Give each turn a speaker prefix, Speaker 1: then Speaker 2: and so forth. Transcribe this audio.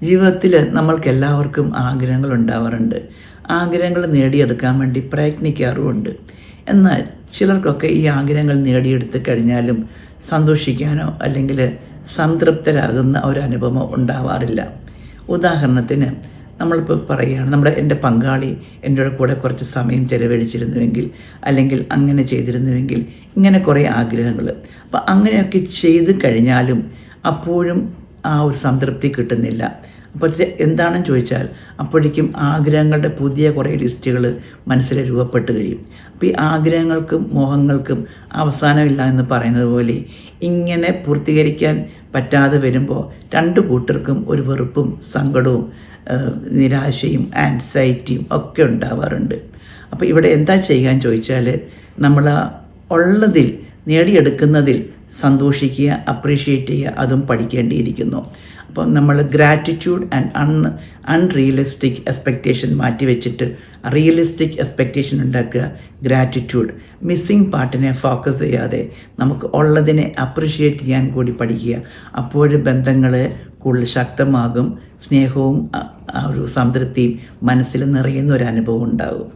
Speaker 1: ജീവിതത്തിൽ നമ്മൾക്കെല്ലാവർക്കും ആഗ്രഹങ്ങൾ ഉണ്ടാവാറുണ്ട്. ആഗ്രഹങ്ങൾ നേടിയെടുക്കാൻ വേണ്ടി പ്രയത്നിക്കാറുമുണ്ട്. എന്നാൽ ചിലർക്കൊക്കെ ഈ ആഗ്രഹങ്ങൾ നേടിയെടുത്ത് കഴിഞ്ഞാലും സന്തോഷിക്കാനോ അല്ലെങ്കിൽ സംതൃപ്തരാകുന്ന ഒരനുഭവം ഉണ്ടാവാറില്ല. ഉദാഹരണത്തിന് നമ്മളിപ്പോൾ എൻ്റെ പങ്കാളി എൻ്റെ കൂടെ കുറച്ച് സമയം ചിലവഴിച്ചിരുന്നുവെങ്കിൽ, അല്ലെങ്കിൽ അങ്ങനെ ചെയ്തിരുന്നുവെങ്കിൽ, ഇങ്ങനെ കുറേ ആഗ്രഹങ്ങൾ. അപ്പോൾ അങ്ങനെയൊക്കെ ചെയ്ത് കഴിഞ്ഞാലും അപ്പോഴും ആ ഒരു സംതൃപ്തി കിട്ടുന്നില്ല. അപ്പോൾ എന്താണെന്ന് ചോദിച്ചാൽ അപ്പോഴേക്കും ആഗ്രഹങ്ങളുടെ പുതിയ കുറേ ലിസ്റ്റുകൾ മനസ്സിൽ രൂപപ്പെട്ട് കഴിയും. അപ്പോൾ ഈ ആഗ്രഹങ്ങൾക്കും മോഹങ്ങൾക്കും അവസാനമില്ല എന്ന് പറയുന്നത് പോലെ ഇങ്ങനെ പൂർത്തീകരിക്കാൻ പറ്റാതെ വരുമ്പോൾ രണ്ടു കൂട്ടർക്കും ഒരു വെറുപ്പും സങ്കടവും നിരാശയും ആൻസൈറ്റിയും ഒക്കെ ഉണ്ടാവാറുണ്ട്. അപ്പോൾ ഇവിടെ എന്താ ചെയ്യാൻ ചോദിച്ചാൽ നമ്മൾ ഉള്ളതിൽ നേടിയെടുക്കുന്നതിൽ സന്തോഷിക്കുക, അപ്രീഷിയേറ്റ് ചെയ്യുക, അതും പഠിക്കേണ്ടിയിരിക്കുന്നു. അപ്പം നമ്മൾ ഗ്രാറ്റിറ്റ്യൂഡ് ആൻഡ് അൺറിയലിസ്റ്റിക് എക്സ്പെക്റ്റേഷൻ മാറ്റി വെച്ചിട്ട് റിയലിസ്റ്റിക് എക്സ്പെക്റ്റേഷൻ ഉണ്ടാക്കുക. ഗ്രാറ്റിറ്റ്യൂഡ് മിസ്സിങ് പാർട്ടിനെ ഫോക്കസ് ചെയ്യാതെ നമുക്ക് ഉള്ളതിനെ അപ്രീഷിയേറ്റ് ചെയ്യാൻ കൂടി പഠിക്കുക. അപ്പോഴും ബന്ധങ്ങൾ കൂടുതൽ ശക്തമാകും, സ്നേഹവും ആ ഒരു സംതൃപ്തിയും മനസ്സിൽ നിറയുന്ന ഒരു അനുഭവം ഉണ്ടാകും.